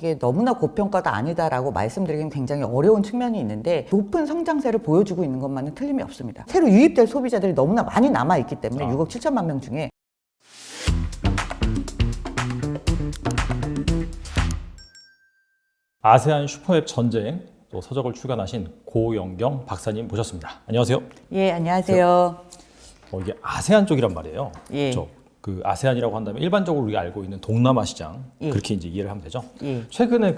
이게 너무나 고평가가 아니다라고 말씀드리기는 굉장히 어려운 측면이 있는데 높은 성장세를 보여주고 있는 것만은 틀림이 없습니다. 새로 유입될 소비자들이 너무나 많이 남아있기 때문에 6억 7천만 명 중에 아세안 슈퍼앱 전쟁 또 서적을 출간하신 고영경 박사님 모셨습니다. 안녕하세요. 예, 안녕하세요. 이게 아세안 쪽이란 말이에요. 예. 그렇죠? 그 아세안이라고 한다면 일반적으로 우리가 알고 있는 동남아 시장 예. 그렇게 이제 이해를 하면 되죠. 예. 최근에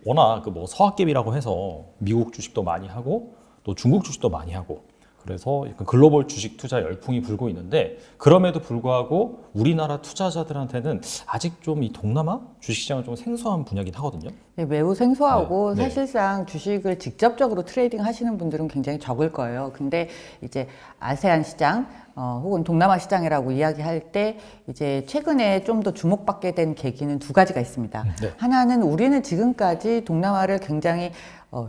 워낙 뭐 서학개비라고 해서 미국 주식도 많이 하고 또 중국 주식도 많이 하고 그래서 약간 글로벌 주식 투자 열풍이 불고 있는데 그럼에도 불구하고 우리나라 투자자들한테는 아직 좀 이 동남아 주식시장은 좀 생소한 분야긴 하거든요. 네, 매우 생소하고 네. 사실상 주식을 직접적으로 트레이딩 하시는 분들은 굉장히 적을 거예요. 근데 이제 아세안 시장 혹은 동남아 시장이라고 이야기할 때 이제 최근에 좀 더 주목받게 된 계기는 두 가지가 있습니다. 네. 하나는 우리는 지금까지 동남아를 굉장히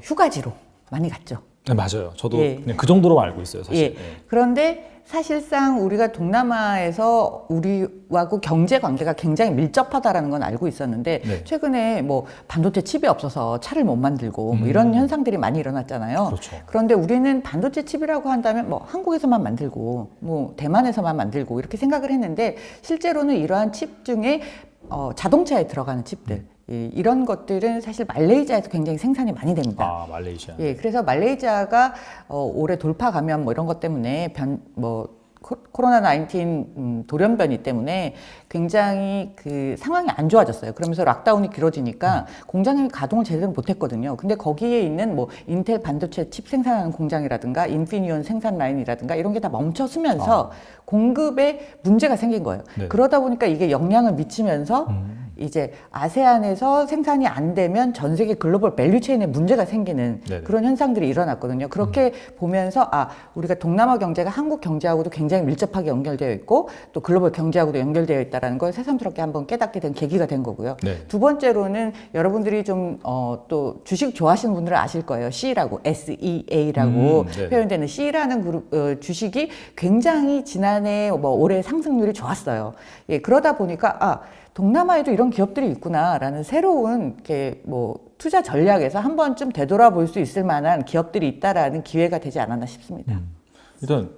휴가지로 많이 갔죠. 네, 맞아요. 저도 예. 그냥 그 정도로만 알고 있어요, 사실. 예. 네. 그런데 사실상 우리가 동남아에서 우리하고 경제 관계가 굉장히 밀접하다라는 건 알고 있었는데 네. 최근에 뭐 반도체 칩이 없어서 차를 못 만들고 뭐 이런 현상들이 많이 일어났잖아요. 그렇죠. 그런데 우리는 반도체 칩이라고 한다면 뭐 한국에서만 만들고 뭐 대만에서만 만들고 이렇게 생각을 했는데 실제로는 이러한 칩 중에 자동차에 들어가는 칩들 이런 것들은 사실 말레이시아에서 굉장히 생산이 많이 됩니다. 아, 말레이시아. 예, 그래서 말레이시아가 올해 돌파 감염 뭐 이런 것 때문에 코로나 19 돌연변이 때문에 굉장히 그 상황이 안 좋아졌어요. 그러면서 락다운이 길어지니까 공장이 가동을 제대로 못했거든요. 근데 거기에 있는 뭐 인텔 반도체 칩 생산하는 공장이라든가 인피니온 생산 라인이라든가 이런 게 다 멈춰서면서 공급에 문제가 생긴 거예요. 네. 그러다 보니까 이게 영향을 미치면서 이제 아세안에서 생산이 안 되면 전 세계 글로벌 밸류체인에 문제가 생기는 네네. 그런 현상들이 일어났거든요. 그렇게 보면서 우리가 동남아 경제가 한국 경제하고도 굉장히 밀접하게 연결되어 있고 또 글로벌 경제하고도 연결되어 있다는 걸 새삼스럽게 한번 깨닫게 된 계기가 된 거고요. 네. 두 번째로는 여러분들이 좀 또 주식 좋아하시는 분들은 아실 거예요. C라고 SEA라고 네네. 표현되는 C라는 그룹 주식이 굉장히 지난해 뭐 올해 상승률이 좋았어요. 예, 그러다 보니까 동남아에도 이런 기업들이 있구나라는 새로운 투자 전략에서 한 번쯤 되돌아볼 수 있을 만한 기업들이 있다라는 기회가 되지 않았나 싶습니다. 일단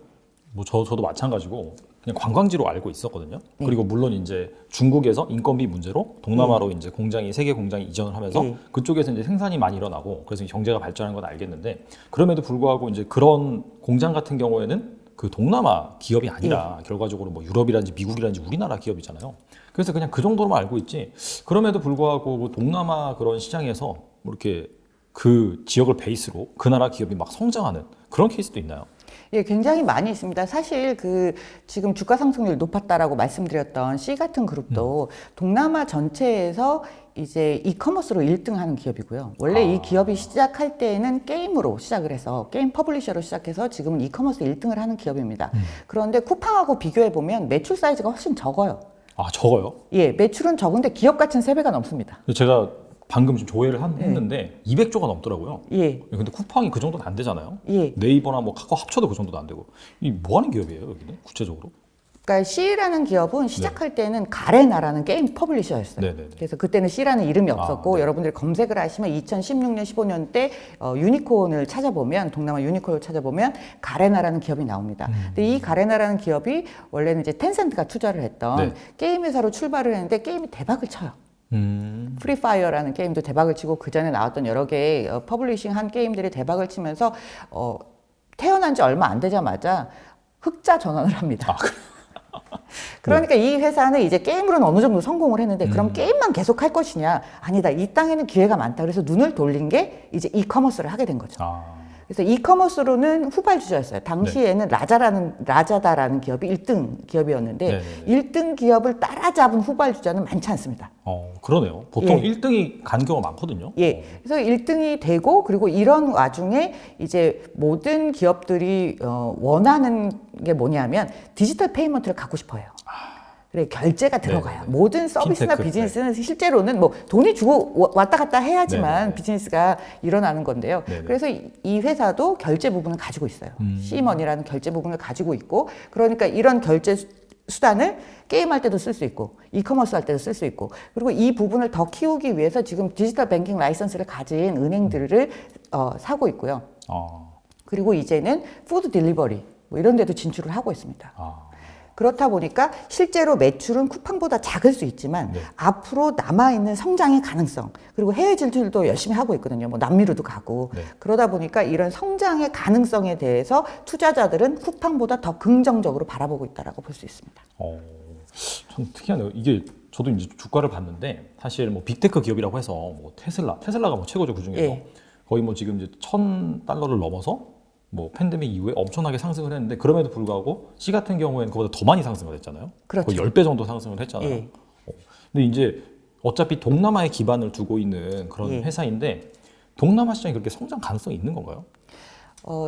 뭐 저도 마찬가지고 그냥 관광지로 알고 있었거든요. 그리고 물론 이제 중국에서 인건비 문제로 동남아로 이제 세계 공장이 이전을 하면서 그쪽에서 이제 생산이 많이 일어나고 그래서 경제가 발전하는 건 알겠는데 그럼에도 불구하고 이제 그런 공장 같은 경우에는 그 동남아 기업이 아니라 결과적으로 뭐 유럽이라든지 미국이라든지 우리나라 기업이잖아요. 그래서 그냥 그 정도로만 알고 있지. 그럼에도 불구하고 뭐 동남아 그런 시장에서 뭐 이렇게 그 지역을 베이스로 그 나라 기업이 막 성장하는 그런 케이스도 있나요? 예, 굉장히 많이 있습니다. 사실 지금 주가 상승률이 높았다라고 말씀드렸던 C 같은 그룹도 동남아 전체에서 이제 이커머스로 1등 하는 기업이고요. 원래 이 기업이 시작할 때는 게임으로 시작을 해서 게임 퍼블리셔로 시작해서 지금은 이커머스 1등을 하는 기업입니다. 그런데 쿠팡하고 비교해보면 매출 사이즈가 훨씬 적어요. 아, 적어요? 예, 매출은 적은데 기업 가치는 3배가 넘습니다. 제가 방금 지금 조회를 했는데 200조가 넘더라고요. 예. 근데 쿠팡이 그 정도는 안 되잖아요. 예. 네이버나 뭐 카카오 합쳐도 그 정도도 안 되고. 이 뭐 하는 기업이에요, 여기는? 구체적으로? 그러니까 C라는 기업은 시작할 때는 가레나라는 게임 퍼블리셔였어요. 네네네. 그래서 그때는 C라는 이름이 없었고 여러분들이 검색을 하시면 2016년, 15년 때 유니콘을 찾아보면 동남아 유니콘을 찾아보면 가레나라는 기업이 나옵니다. 근데 이 가레나라는 기업이 원래는 이제 텐센트가 투자를 했던 게임 회사로 출발을 했는데 게임이 대박을 쳐요. 프리파이어라는 게임도 대박을 치고 그 전에 나왔던 여러 개의 퍼블리싱한 게임들이 대박을 치면서 태어난 지 얼마 안 되자마자 흑자 전환을 합니다. 그러니까 이 회사는 이제 게임으로는 어느 정도 성공을 했는데 그럼 게임만 계속 할 것이냐? 아니다. 이 땅에는 기회가 많다. 그래서 눈을 돌린 게 이제 이커머스를 하게 된 거죠. 그래서 이커머스로는 후발주자였어요. 당시에는 라자다라는 기업이 1등 기업이었는데 1등 기업을 따라잡은 후발주자는 많지 않습니다. 그러네요. 보통 1등이 간 경우가 많거든요. 예. 그래서 1등이 되고 그리고 이런 와중에 이제 모든 기업들이 원하는 게 뭐냐면 디지털 페이먼트를 갖고 싶어요. 그래, 결제가 들어가요. 네네네. 모든 서비스나 핀테크, 비즈니스는 실제로는 뭐 돈이 주고 왔다 갔다 해야지만 네네네. 비즈니스가 일어나는 건데요. 네네. 그래서 이 회사도 결제 부분을 가지고 있어요. C머니라는 결제 부분을 가지고 있고 그러니까 이런 결제 수단을 게임할 때도 쓸 수 있고 이커머스 할 때도 쓸 수 있고 그리고 이 부분을 더 키우기 위해서 지금 디지털 뱅킹 라이선스를 가진 은행들을 사고 있고요. 그리고 이제는 푸드 딜리버리 뭐 이런 데도 진출을 하고 있습니다. 그렇다 보니까 실제로 매출은 쿠팡보다 작을 수 있지만 네. 앞으로 남아있는 성장의 가능성 그리고 해외 진출도 열심히 하고 있거든요. 뭐 남미로도 가고 네. 그러다 보니까 이런 성장의 가능성에 대해서 투자자들은 쿠팡보다 더 긍정적으로 바라보고 있다라고 볼 수 있습니다. 참 특이하네요. 이게 저도 이제 주가를 봤는데 사실 뭐 빅테크 기업이라고 해서 뭐 테슬라가 뭐 최고죠 그 중에서 예. 거의 뭐 지금 이제 $1,000를 넘어서 뭐 팬데믹 이후에 엄청나게 상승을 했는데 그럼에도 불구하고 C 같은 경우에는 그보다 더 많이 상승을 했잖아요. 그렇죠. 거의 10배 정도 상승을 했잖아요. 예. 근데 이제 어차피 동남아에 기반을 두고 있는 그런 예. 회사인데 동남아 시장이 그렇게 성장 가능성이 있는 건가요?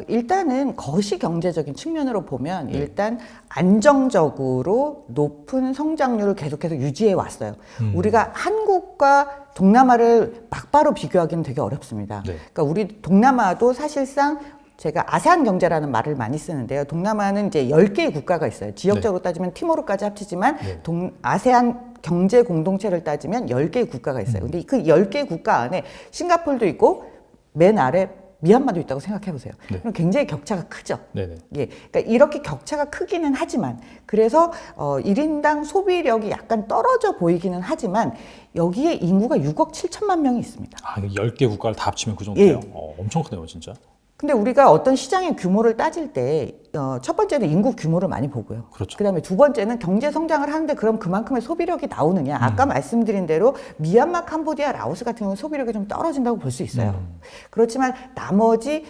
일단은 거시 경제적인 측면으로 보면 네. 일단 안정적으로 높은 성장률을 계속해서 유지해 왔어요. 우리가 한국과 동남아를 막바로 비교하기는 되게 어렵습니다. 네. 그러니까 우리 동남아도 사실상 제가 아세안 경제라는 말을 많이 쓰는데요. 동남아는 이제 10개의 국가가 있어요. 지역적으로 따지면 티모르까지 합치지만 네. 아세안 경제 공동체를 따지면 10개의 국가가 있어요. 근데 그 10개의 국가 안에 싱가포르도 있고 맨 아래 미얀마도 있다고 생각해 보세요. 네. 그럼 굉장히 격차가 크죠. 네네. 예, 그러니까 이렇게 격차가 크기는 하지만 그래서 1인당 소비력이 약간 떨어져 보이기는 하지만 여기에 인구가 6억 7천만 명이 있습니다. 10개 국가를 다 합치면 그 정도예요? 예. 엄청 크네요 진짜. 근데 우리가 어떤 시장의 규모를 따질 때 첫 번째는 인구 규모를 많이 보고요. 그렇죠. 그다음에 두 번째는 경제 성장을 하는데 그럼 그만큼의 소비력이 나오느냐. 아까 말씀드린 대로 미얀마, 캄보디아, 라오스 같은 경우는 소비력이 좀 떨어진다고 볼 수 있어요. 그렇지만 나머지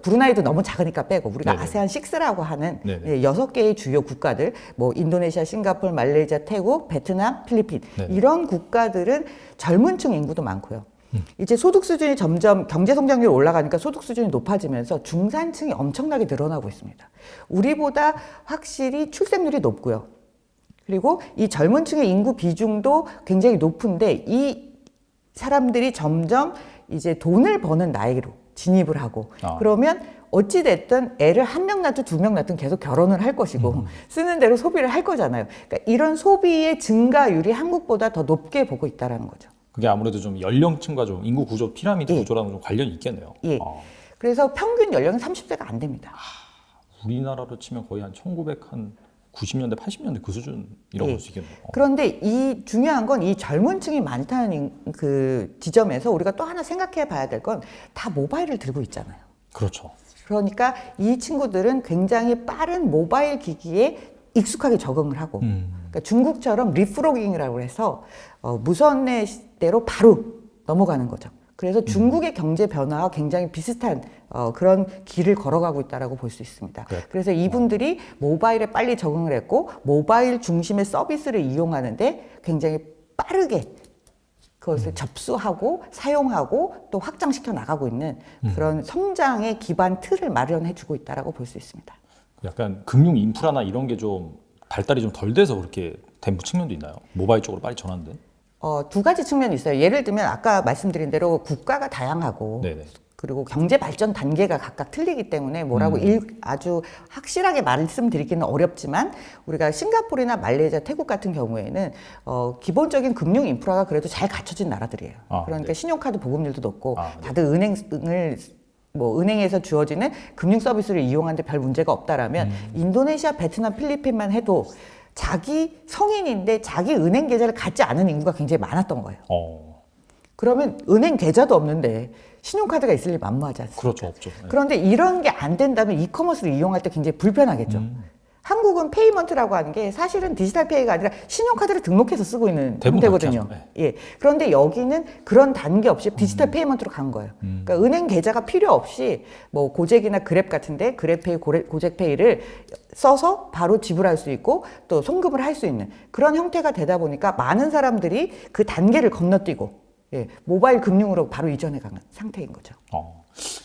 브루나이도 너무 작으니까 빼고 우리가 네네. 아세안 6라고 하는 네네. 6개의 주요 국가들 뭐 인도네시아, 싱가포르, 말레이시아, 태국, 베트남, 필리핀 네네. 이런 국가들은 젊은 층 인구도 많고요. 이제 소득 수준이 점점 경제 성장률이 올라가니까 소득 수준이 높아지면서 중산층이 엄청나게 늘어나고 있습니다. 우리보다 확실히 출생률이 높고요. 그리고 이 젊은 층의 인구 비중도 굉장히 높은데 이 사람들이 점점 이제 돈을 버는 나이로 진입을 하고 그러면 어찌 됐든 애를 한 명 낳든 두 명 낳든 계속 결혼을 할 것이고 쓰는 대로 소비를 할 거잖아요. 그러니까 이런 소비의 증가율이 한국보다 더 높게 보고 있다라는 거죠. 그게 아무래도 좀 연령층과 좀 인구 구조, 피라미드 예. 구조랑 좀 관련이 있겠네요. 예. 그래서 평균 연령은 30대가 안 됩니다. 우리나라로 치면 거의 한 1990년대, 80년대 그 수준이라고 예. 볼 수 있겠네요. 그런데 이 중요한 건 이 젊은 층이 많다는 그 지점에서 우리가 또 하나 생각해 봐야 될 건 다 모바일을 들고 있잖아요. 그렇죠. 그러니까 이 친구들은 굉장히 빠른 모바일 기기에 익숙하게 적응을 하고 그러니까 중국처럼 리프로깅이라고 해서 무선의 시대로 바로 넘어가는 거죠. 그래서 중국의 경제 변화와 굉장히 비슷한 그런 길을 걸어가고 있다라고 볼 수 있습니다. 네. 그래서 이분들이 모바일에 빨리 적응을 했고 모바일 중심의 서비스를 이용하는데 굉장히 빠르게 그것을 접수하고 사용하고 또 확장시켜 나가고 있는 그런 성장의 기반 틀을 마련해 주고 있다라고 볼 수 있습니다. 약간 금융 인프라나 이런 게 좀 발달이 좀 덜 돼서 그렇게 된 측면도 있나요? 모바일 쪽으로 빨리 전환된? 두 가지 측면이 있어요. 예를 들면 아까 말씀드린 대로 국가가 다양하고 네네. 그리고 경제 발전 단계가 각각 틀리기 때문에 뭐라고 아주 확실하게 말씀드리기는 어렵지만 우리가 싱가포르나 말레이시아, 태국 같은 경우에는 기본적인 금융 인프라가 그래도 잘 갖춰진 나라들이에요. 그러니까 네. 신용카드 보급률도 높고 네. 다들 은행에서 주어지는 금융 서비스를 이용하는데 별 문제가 없다라면 인도네시아, 베트남, 필리핀만 해도 자기 성인인데 자기 은행 계좌를 갖지 않은 인구가 굉장히 많았던 거예요. 그러면 은행 계좌도 없는데 신용카드가 있을 리 만무하지 않습니까? 그렇죠, 없죠. 네. 그런데 이런 게 안 된다면 이커머스를 이용할 때 굉장히 불편하겠죠. 한국은 페이먼트라고 하는 게 사실은 디지털 페이가 아니라 신용카드를 등록해서 쓰고 있는 대부분 형태거든요. 그렇게 하죠. 예. 그런데 여기는 그런 단계 없이 디지털 페이먼트로 간 거예요. 그러니까 은행 계좌가 필요 없이 뭐 고잭이나 그랩 같은데 그랩페이, 고잭페이를 써서 바로 지불할 수 있고 또 송금을 할 수 있는 그런 형태가 되다 보니까 많은 사람들이 그 단계를 건너뛰고 모바일 금융으로 바로 이전해 가는 상태인 거죠.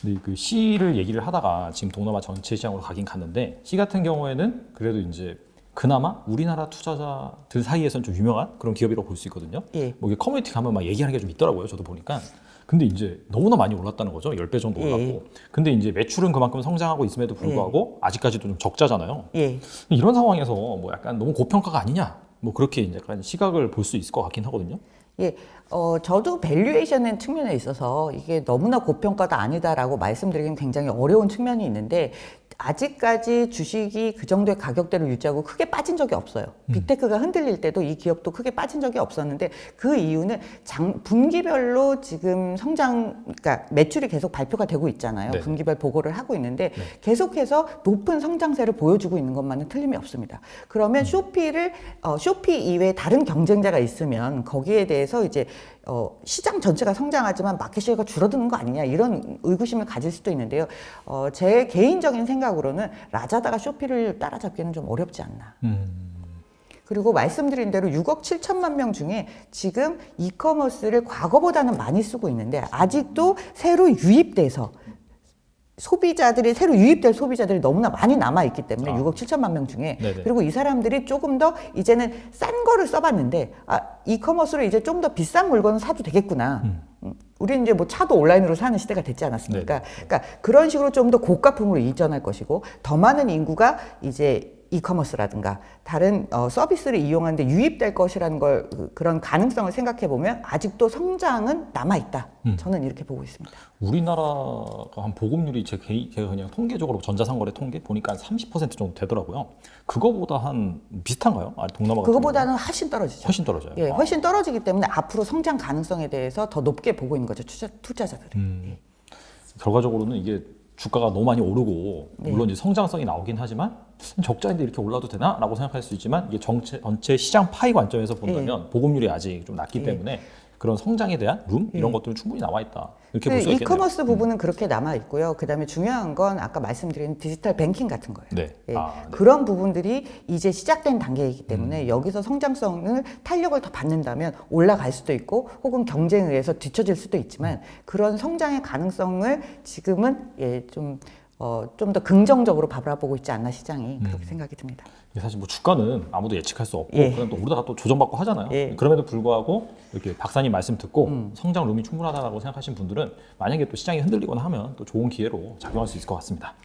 근데 그 C를 얘기를 하다가 지금 동남아 전체 시장으로 가긴 갔는데 C 같은 경우에는 그래도 이제 그나마 우리나라 투자자들 사이에서는 좀 유명한 그런 기업이라고 볼 수 있거든요. 예. 뭐 이게 커뮤니티 가면 막 얘기하는 게 좀 있더라고요. 저도 보니까 근데 이제 너무나 많이 올랐다는 거죠. 10배 정도 올랐고. 근데 이제 매출은 그만큼 성장하고 있음에도 불구하고 아직까지도 좀 적자잖아요. 이런 상황에서 뭐 약간 너무 고평가가 아니냐. 뭐 그렇게 이제 약간 시각을 볼 수 있을 것 같긴 하거든요. 예, 저도 밸류에이션의 측면에 있어서 이게 너무나 고평가다 아니다라고 말씀드리기는 굉장히 어려운 측면이 있는데 아직까지 주식이 그 정도의 가격대를 유지하고 크게 빠진 적이 없어요. 빅테크가 흔들릴 때도 이 기업도 크게 빠진 적이 없었는데 그 이유는 분기별로 지금 그러니까 매출이 계속 발표가 되고 있잖아요. 네네. 분기별 보고를 하고 있는데 계속해서 높은 성장세를 보여주고 있는 것만은 틀림이 없습니다. 그러면 쇼피 이외에 다른 경쟁자가 있으면 거기에 대해서 이제 시장 전체가 성장하지만 마켓시어가 줄어드는 거 아니냐 이런 의구심을 가질 수도 있는데요. 제 개인적인 생각으로는 라자다가 쇼피를 따라잡기는 좀 어렵지 않나. 그리고 말씀드린 대로 6억 7천만 명 중에 지금 이커머스를 과거보다는 많이 쓰고 있는데 아직도 새로 유입될 소비자들이 너무나 많이 남아있기 때문에 6억 7천만 명 중에 네네. 그리고 이 사람들이 조금 더 이제는 싼 거를 써봤는데 이커머스로 이제 좀 더 비싼 물건을 사도 되겠구나. 우리는 이제 뭐 차도 온라인으로 사는 시대가 됐지 않았습니까? 네네. 그러니까 그런 식으로 좀 더 고가품으로 이전할 것이고 더 많은 인구가 이제 이커머스라든가 다른 서비스를 이용하는데 유입될 것이라는 걸 그런 가능성을 생각해 보면 아직도 성장은 남아 있다. 저는 이렇게 보고 있습니다. 우리나라가 한 보급률이 제가 그냥 통계적으로 전자상거래 통계 보니까 한 30% 정도 되더라고요. 그거보다 한 비슷한가요? 동남아 같은 그거보다는 훨씬 떨어지죠. 훨씬 떨어져요. 예, 훨씬 떨어지기 때문에 앞으로 성장 가능성에 대해서 더 높게 보고 있는 거죠. 투자자들이. 결과적으로는 이게 주가가 너무 많이 오르고 물론 이제 성장성이 나오긴 하지만 적자인데 이렇게 올라도 되나라고 생각할 수 있지만 이게 전체 시장 파이 관점에서 본다면 보급률이 아직 좀 낮기 때문에 그런 성장에 대한 룸 이런 것들은 충분히 나와 있다 이렇게 볼 수 있겠네요. 이커머스 부분은 그렇게 남아 있고요. 그다음에 중요한 건 아까 말씀드린 디지털 뱅킹 같은 거예요. 네. 예, 네. 그런 부분들이 이제 시작된 단계이기 때문에 여기서 성장성을 탄력을 더 받는다면 올라갈 수도 있고 혹은 경쟁에 의해서 뒤처질 수도 있지만 그런 성장의 가능성을 지금은 좀 더 긍정적으로 바라보고 있지 않나 시장이 그렇게 생각이 듭니다. 사실 뭐 주가는 아무도 예측할 수 없고 그냥 또 오르다가 또 조정받고 하잖아요. 예. 그럼에도 불구하고 이렇게 박사님 말씀 듣고 성장 룸이 충분하다고 생각하신 분들은 만약에 또 시장이 흔들리거나 하면 또 좋은 기회로 작용할 수 있을 것 같습니다.